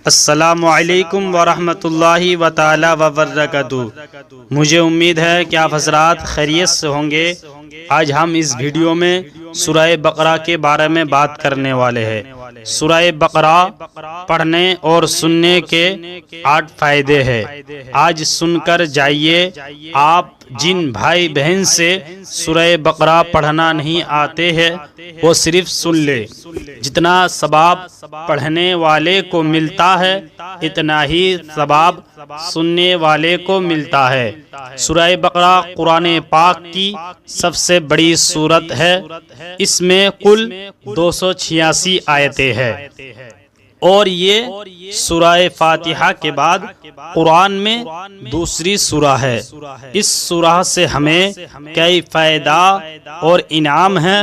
السلام علیکم ورحمۃ اللہ وتعالی وبرکاتہ۔ مجھے امید ہے کہ آپ حضرات خیریت سے ہوں گے۔ آج ہم اس ویڈیو میں سورہ بقرہ کے بارے میں بات کرنے والے ہیں۔ سورہ بقرہ پڑھنے اور سننے کے 8 فائدے ہیں۔ آج سن کر جائیے۔ آپ جن بھائی بہن سے سورہ بقرہ پڑھنا نہیں آتے ہیں وہ صرف سن لے۔ جتنا ثواب پڑھنے والے کو ملتا ہے اتنا ہی ثواب سننے والے کو ملتا ہے۔ سورہ بقرہ قرآن پاک کی سب سے بڑی سورت ہے۔ اس میں کل 286 آیتیں ہیں اور یہ سورہ فاتحہ کے بعد قرآن میں دوسری سورہ ہے۔ اس سورہ سے ہمیں کئی فائدہ اور انعام ہیں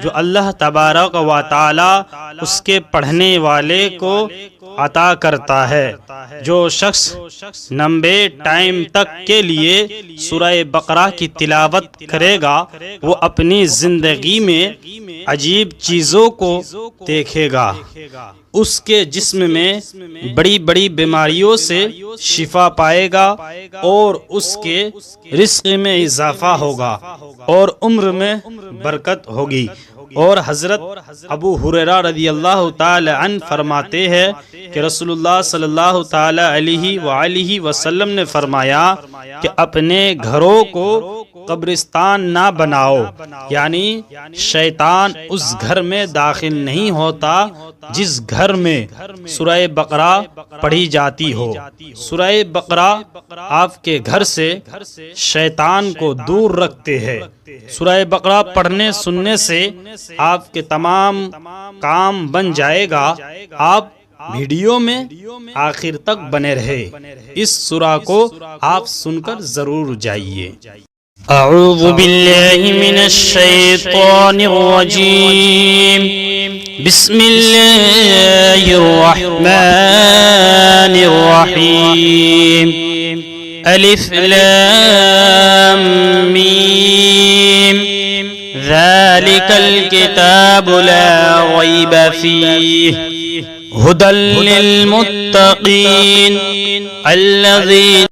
جو اللہ تبارک و تعالی اس کے پڑھنے والے کو عطا کرتا ہے۔ جو شخص لمبے ٹائم تک کے لیے سورہ بقرہ کی تلاوت کرے گا وہ اپنی زندگی میں عجیب چیزوں کو دیکھے گا۔ اس کے جسم میں بڑی بڑی بیماریوں سے شفا پائے گا اور اس کے رزق میں اضافہ ہوگا اور عمر میں برکت ہوگی۔ اور حضرت ابو ہریرہ رضی اللہ تعالی عنہ فرماتے ہیں کہ رسول اللہ صلی اللہ تعالی علیہ وآلہ وسلم نے فرمایا کہ اپنے گھروں کو قبرستان نہ بناؤ، یعنی شیطان اس گھر میں داخل نہیں ہوتا جس گھر میں سورہ بقرہ پڑھی جاتی ہو۔ سورہ بقرہ آپ کے گھر سے شیطان کو دور رکھتے ہیں۔ سورہ بقرہ پڑھنے سننے سے آپ کے تمام کام بن جائے گا۔ آپ ویڈیو میں آخر تک بنے رہے۔ اس سورہ کو آپ سن کر ضرور جائیے۔ اعوذ باللہ من الشیطان الرجیم، بسم اللہ الرحمن الرحیم، الف لام میم، ذالک الکتاب لا ریب فیہ، ھدی للمتقین الذین۔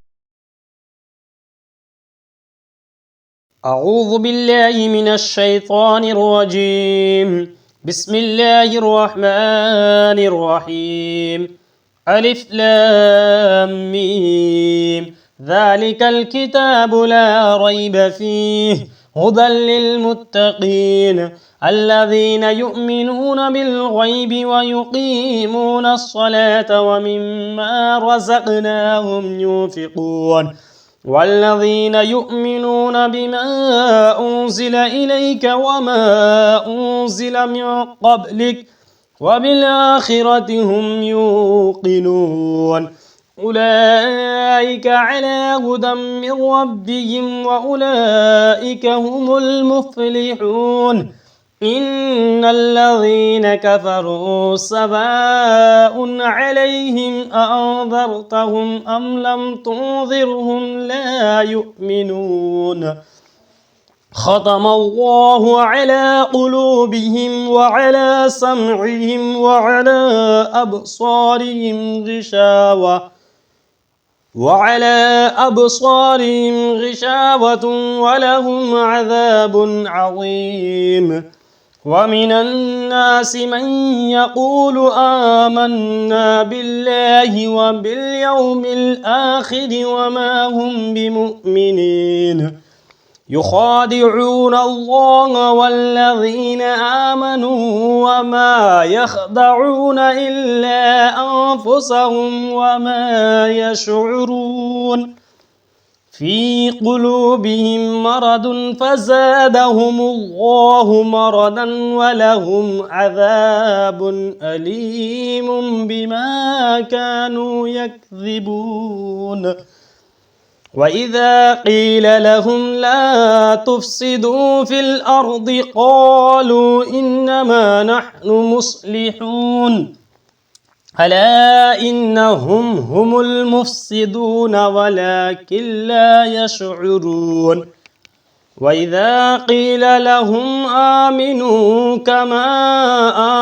اعوذ باللہ من الشیطان الرجیم، بسم اللہ الرحمن الرحیم، الف لام میم، ذالک الکتاب لا ریب فیہ، ھدی للمتقین الذین یؤمنون بالغیب ویقیمون الصلاة ومما رزقناہم ينفقون والذین یؤمنون بما انزل الیک وما انزل من قبلک وبالآخرة هم یوقنون اولئک علی ھدی من ربهم واولئک هم المفلحون ان الذین کفروا سواء علیہم اانذرتهم ام لم تنذرهم لا یؤمنون ختم اللہ علی قلوبهم وعلی سمعهم وعلی ابصارهم غشاوة ولهم عذاب عظیم۔ ومن الناس من يقول آمنا بالله وباليوم الآخر وما هم بمؤمنين يخادعون الله والذين آمنوا وما يخدعون إلا أنفسهم وما يشعرون في قلوبهم مرض فزادهم الله مرضا ولهم عذاب أليم بما كانوا يكذبون وإذا قيل لهم لا تفسدوا في الأرض قالوا إنما نحن مصلحون ألا إنهم هم المفسدون ولكن لا يشعرون وإذا قيل لهم آمنوا كما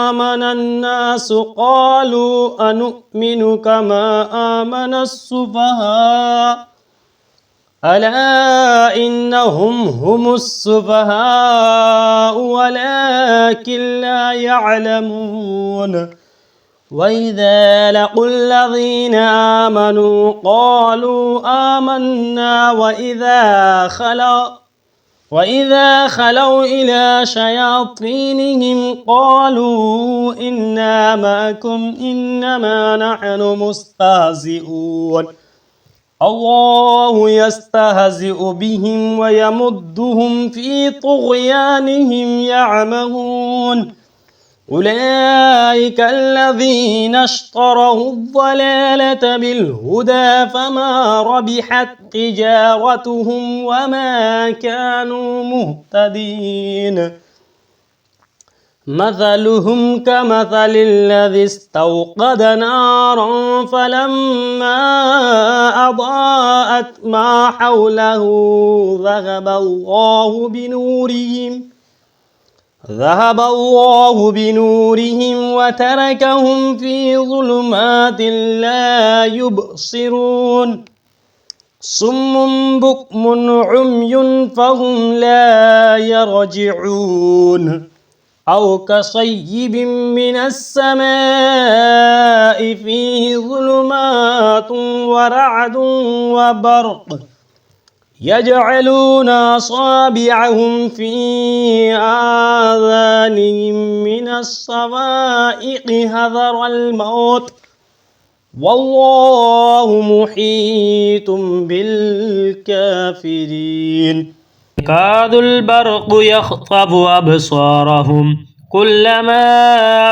آمن الناس قالوا أنؤمن كما آمن السفهاء ألا إنهم هم السفهاء ولكن لا يعلمون وإذا لقوا الذين آمنوا قالوا آمنا وإذا خلوا إلى شياطينهم قالوا إنا معكم إنما نحن مستهزئون الله يستهزئ بهم ويمدهم في طغيانهم يعمهون أولئك الذين اشتروا الضلالة بالهدى فما ربحت تجارتهم وما كانوا مهتدين مثلهم كمثل الذي استوقد نارا فلما أضاءت ما حوله ذهب الله بنورهم وتركهم في ظلمات لا يبصرون صم بكم عمي فهم لا يرجعون أو كصيب من السماء فيه ظلمات ورعد وبرق يجعلون أصابعهم في آذانهم من الصواعق حذر الموت والله محيط بالكافرين يكاد البرق يخطف أبصارهم كلما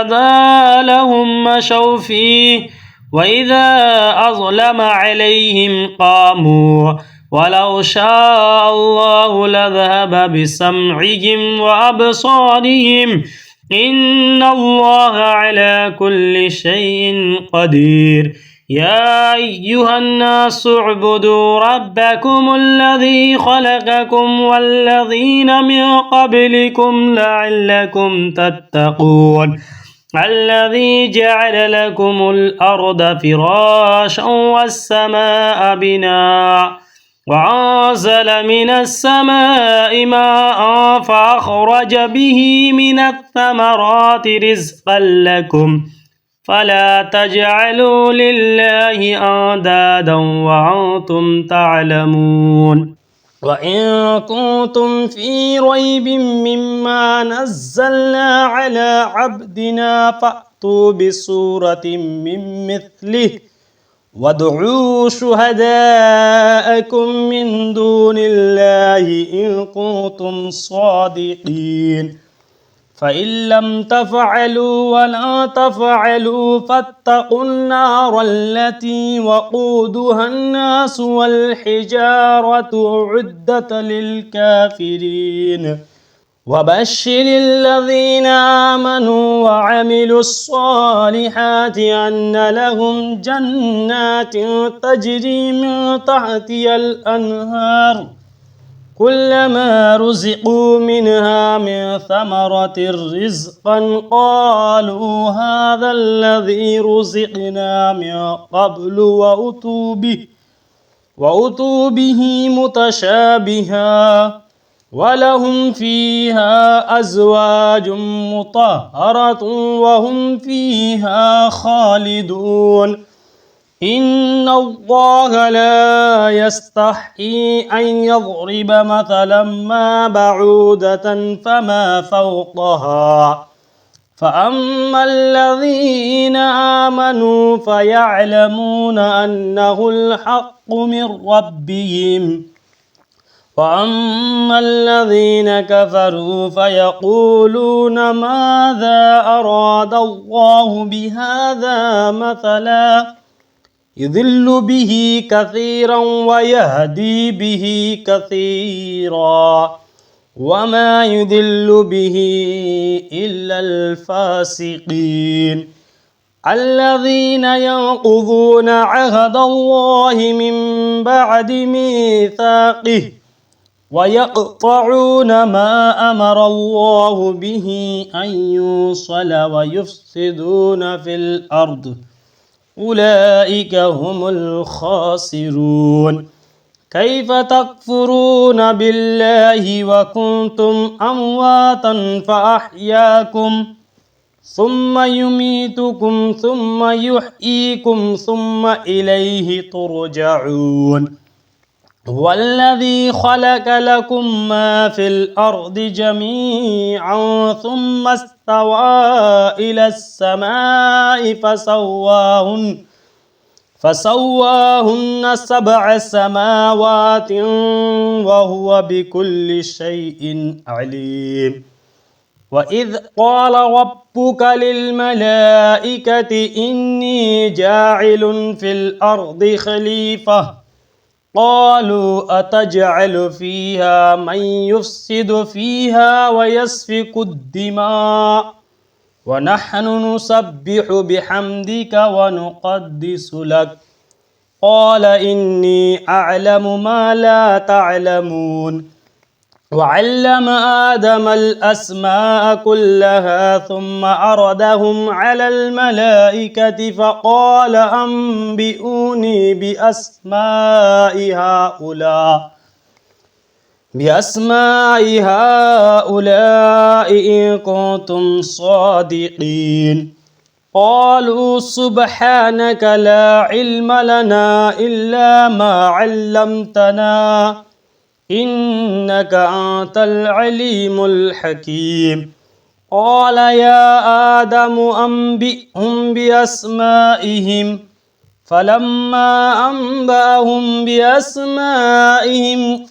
أضاء لهم مشوا فيه وإذا أظلم عليهم قاموا ولو شاء الله لذهب بسمعهم وأبصارهم إن الله على كل شيء قدير يا أيها الناس اعبدوا ربكم الذي خلقكم والذين من قبلكم لعلكم تتقون الذي جعل لكم الأرض فراشا والسماء بناء وأنزل من السماء ماء فأخرج به من الثمرات رزقا لكم فلا تجعلوا لله أندادا وأنتم تعلمون وإن كنتم في ريب مما نزلنا على عبدنا فأتوا بسورة من مثله وادعوا شهداءكم من دون الله إن كنتم صادقين فإن لم تفعلوا ولا تفعلوا فاتقوا النار التي وقودها الناس والحجارة أعدت للكافرين وبشر الذين آمنوا وعملوا الصالحات أن لهم جنات تجري من تحتها الأنهار كلما رزقوا منها من ثمرة رزقا قالوا هذا الذي رزقنا من قبل وأتوا به متشابها ولهم فيها أزواج مطهرة وهم فيها خالدون إن الله لا يستحيي أن يضرب مثلا ما بعودة فما فوقها فأما الذين آمنوا فيعلمون أنه الحق من ربهم وأما الذين كفروا فيقولون ماذا أراد الله بهذا مثلا يضل به كثيرا ويهدي به كثيرا وما يضل به إلا الفاسقين الذين ينقضون عهد الله من بعد ميثاقه ويقطعون ما أمر الله به أن يوصل ويفسدون في الأرض أولئك هم الخاسرون كيف تكفرون بالله وكنتم أمواتا فأحياكم ثم يميتكم ثم يحييكم ثم إليه ترجعون هو الذي خلق لكم ما في الأرض جميعا ثم استوى إلى السماء فسواهن 7 سماوات وهو بكل شيء عليم وإذ قال ربك للملائكة إني جاعل في الأرض خليفة قالوا أتجعل فيها من يفسد فيها ويسفك الدماء ونحن نسبح بحمدك ونقدس لك قال إني أعلم ما لا تعلمون وعلم آدم الأسماء كلها ثم عرضهم على الملائكة فقال أنبئوني بأسماء هؤلاء إن كنتم صادقين قالوا سبحانك لا علم لنا إلا ما علمتنا إنك أنت العليم الحكيم قال يا آدم أنبئهم بأسمائهم فلما أنبأهم بأسمائهم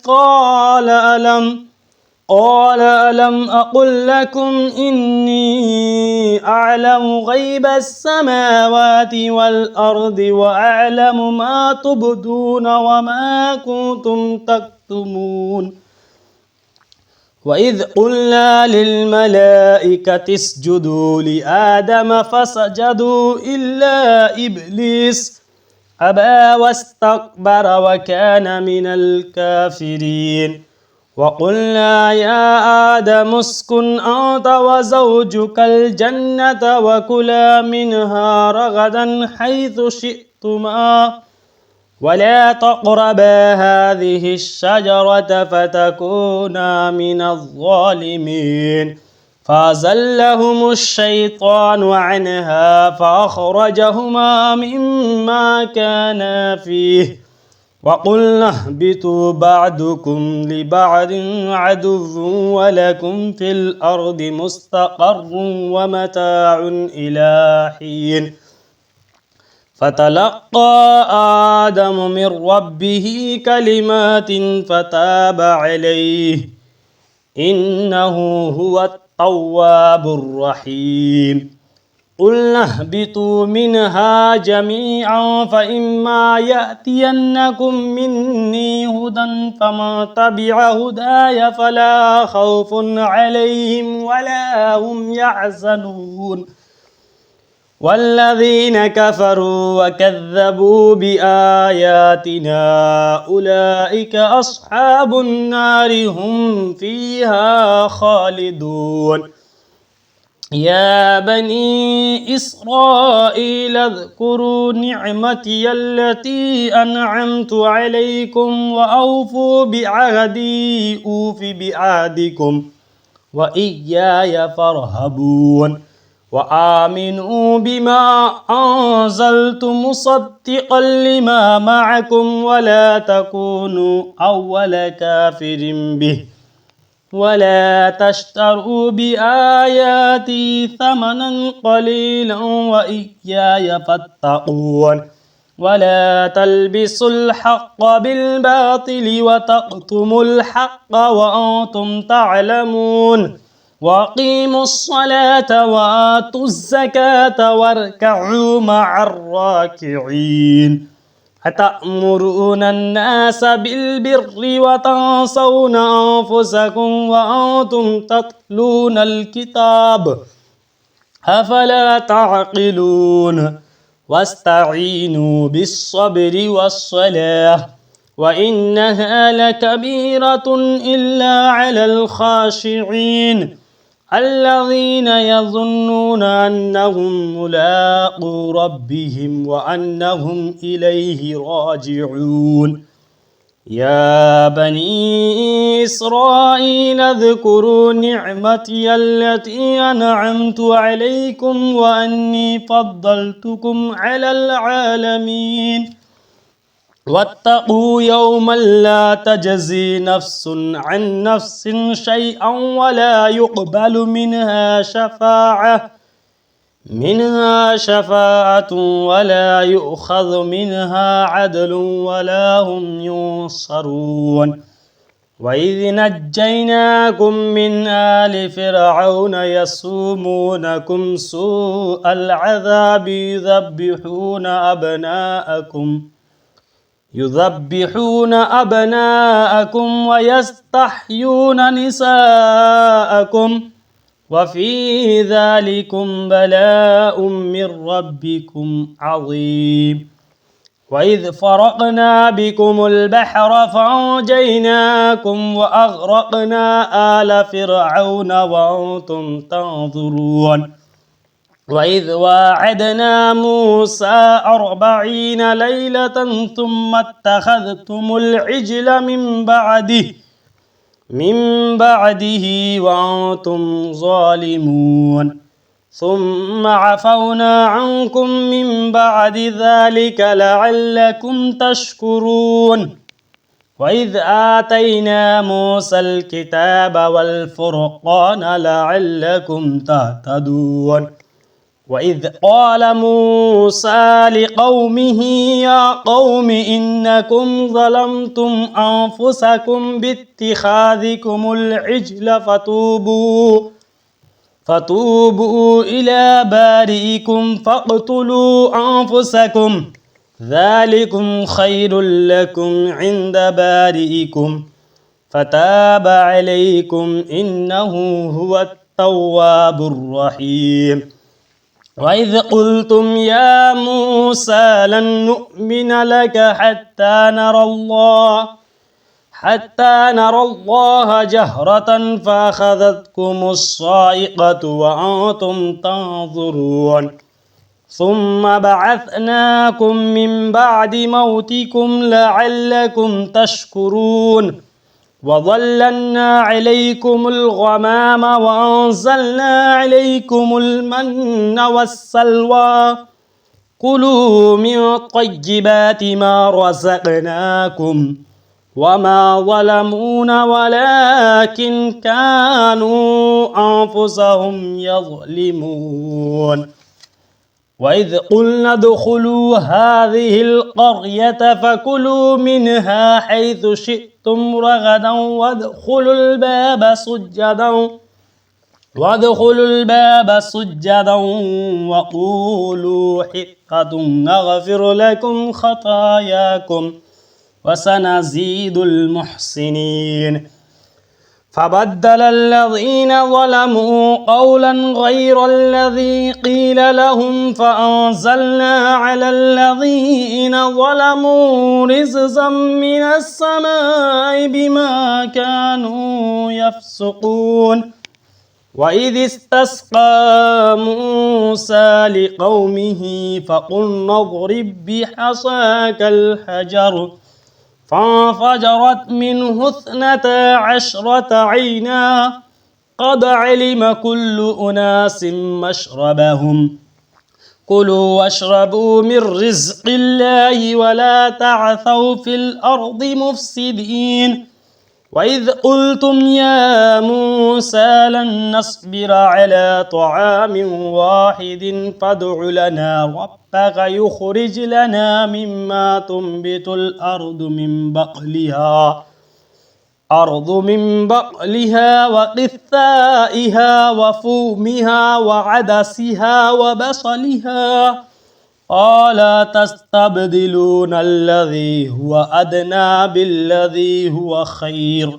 قال ألم أقل لكم إني أعلم غيب السماوات والأرض وأعلم ما تبدون وما كنتم تكتمون وإذ قلنا للملائكة اسجدوا لآدم فسجدوا إلا إبليس أبى واستكبر وكان من الكافرين وقلنا يا آدم اسكن أنت وزوجك الجنة وكلا منها رغدا حيث شئتما ولا تقربا هذه الشجرة فتكونا من الظالمين فأزلهم الشيطان عنها فأخرجهما مما كانا فيه وقلنا اهبطوا بعضكم لبعض عدو ولكم في الأرض مستقر ومتاع إلى حين فتلقى آدم من ربه كلمات فتاب عليه إنه هو التواب الرحيم قلنا اهبطوا منها جميعا فإما يأتينكم مني هدى فمن تبع هداي فلا خوف عليهم ولا هم يحزنون والذين كفروا وكذبوا بآياتنا أولئك أصحاب النار هم فيها خالدون يا بني إسرائيل اذكروا نعمتي التي أنعمت عليكم وأوفوا بعهدي أوف بعهدكم وإياي فارهبون وآمنوا بما أنزلت مصدقا لما معكم ولا تكونوا أول كافر به ولا تشتروا بآياتي ثمنا قليلا وإياي فاتقون ولا تلبسوا الحق بالباطل وتكتموا الحق وأنتم تعلمون وأقيموا الصلاة وآتوا الزكاة واركعوا مع الراكعين أتأمرون الناس بالبر وتنسون أنفسكم وأنتم تتلون الكتاب أفلا تعقلون واستعينوا بالصبر والصلاة وإنها لكبيرة إلا على الخاشعين الذين يظنون أنهم ملاقو ربهم وأنهم إليه راجعون. يا بني إسرائيل اذكروا نعمتي التي أنعمت عليكم وأني فضلتكم على العالمين. واتقوا يوما لا تجزي نفس عن نفس شيئا ولا يقبل منها شفاعة ولا يؤخذ منها عدل ولا هم ينصرون. وإذ نجيناكم من آل فرعون يسومونكم سوء العذاب يذبحون أبناءكم ويستحيون نساءكم وفي ذلكم بلاء من ربكم عظيم. وإذ فرقنا بكم البحر فأنجيناكم وأغرقنا آل فرعون وأنتم تنظرون. وإذ واعدنا موسى 40 ليلة ثم اتخذتم العجل من بعده وأنتم ظالمون. ثم عفونا عنكم من بعد ذلك لعلكم تشكرون. وإذ آتينا موسى الكتاب والفرقان لعلكم تهتدون. وإذ قال موسى لقومه يا قوم إنكم ظلمتم أنفسكم باتخاذكم العجل فتوبوا إلى بارئكم فاقتلوا أنفسكم ذلكم خير لكم عند بارئكم فتاب عليكم إنه هو التواب الرحيم. وإذ قلتم يا موسى لن نؤمن لك حتى نرى الله جهرة فأخذتكم الصاعقة وأنتم تنظرون. ثم بعثناكم من بعد موتكم لعلكم تشكرون. وظللنا عليكم الغمام وأنزلنا عليكم المن والسلوى كلوا من طيبات ما رزقناكم وما ظلمونا ولكن كانوا أنفسهم يظلمون. وإذ قلنا ادخلوا هذه القرية فكلوا منها حيث شئتم رغدا وادخلوا الباب سجدا وقولوا حطة نغفر لكم خطاياكم وسنزيد المحسنين. فبدل الذين ظلموا قولا غير الذي قيل لهم فأنزلنا على الذين ظلموا رجزا من السماء بما كانوا يفسقون. وإذ استسقى موسى لقومه فقلنا اضرب بحصاك الحجر فانفجرت منه 12 عينا قد علم كل أناس مشربهم كلوا واشربوا من رزق الله ولا تعثوا في الأرض مفسدين. وإذ قلتم يا موسى لن نصبر على طعام واحد فادع لنا ربك يخرج لنا مما تنبت الأرض من بقلها وقثائها وفومها وعدسها وبصلها قال تستبدلون الذي هو أدنى بالذي هو خير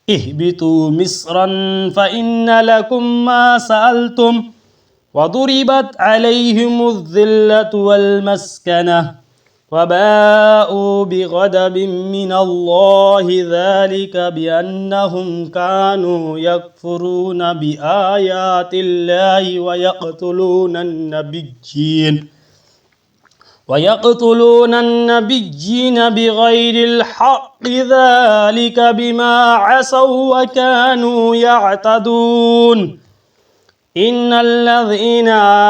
اهبطوا مصرا فإن لكم ما سألتم وضربت عليهم الذلة والمسكنة وباءوا بغضب من الله ذلك بأنهم كانوا يكفرون بآيات الله ويقتلون النبيين بغير الحق ذلك بما عصوا وكانوا يعتدون إن الذين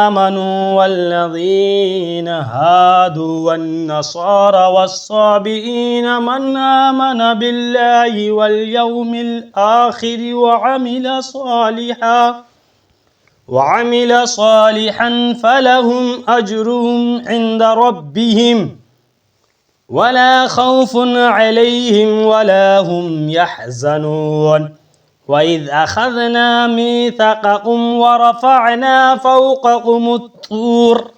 آمنوا والذين هادوا والنصارى والصابئين من آمن بالله واليوم الآخر وعمل صالحا فلهم أجرهم عند ربهم ولا خوف عليهم ولا هم يحزنون وإذ أخذنا ميثاقكم ورفعنا فوقكم الطور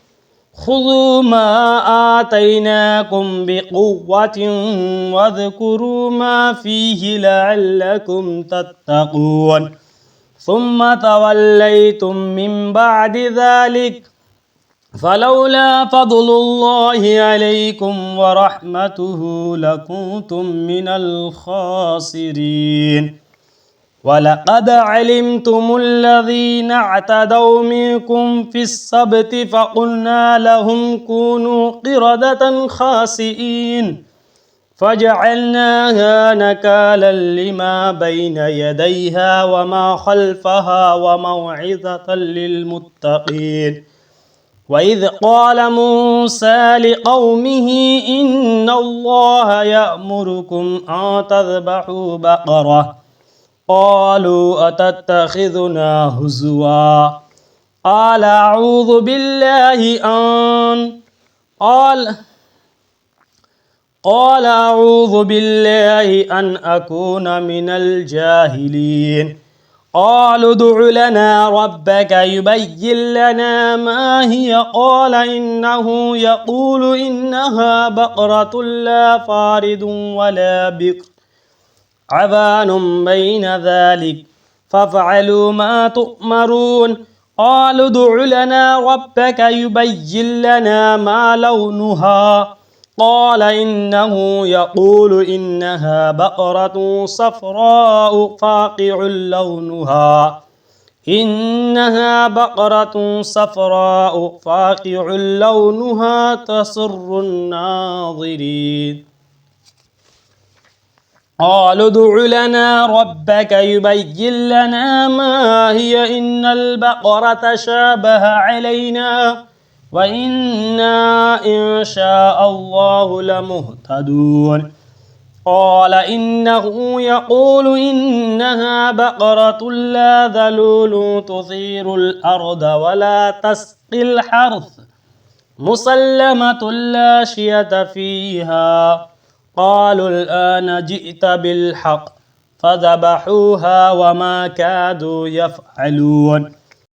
خذوا ما آتيناكم بقوة واذكروا ما فيه لعلكم تتقون ثم توليتم من بعد ذلك فلولا فضل الله عليكم ورحمته لكنتم من الخاسرين ولقد علمتم الذين اعتدوا منكم في السبت فقلنا لهم كونوا قردة خاسئين فجعلناها نكالا لما بين يديها وما خلفها وموعظة للمتقين وإذ قال موسى لقومه إن الله يأمركم أن تذبحوا بقرة قالوا أتتخذنا هزوا قال أعوذ بالله أن أكون من الجاهلين قالوا ادع لنا ربك يبين لنا ما هي قال إنه يقول إنها بقرة لا فارض ولا بكر عوان بين ذلك فافعلوا ما تؤمرون قالوا ادع لنا ربك يبين لنا ما لونها قال إنه يقول إنها بقرة صفراء فاقع لونها تسر الناظرين قالوا ادع لنا ربك يبين لنا ما هي إن البقرة شابه علينا وإنا إن شاء الله لمهتدون قال إنه يقول إنها بقرة لا ذلول تثير الأرض ولا تسقي الحرث مسلمة لا شية فيها قالوا الآن جئت بالحق فذبحوها وما كادوا يفعلون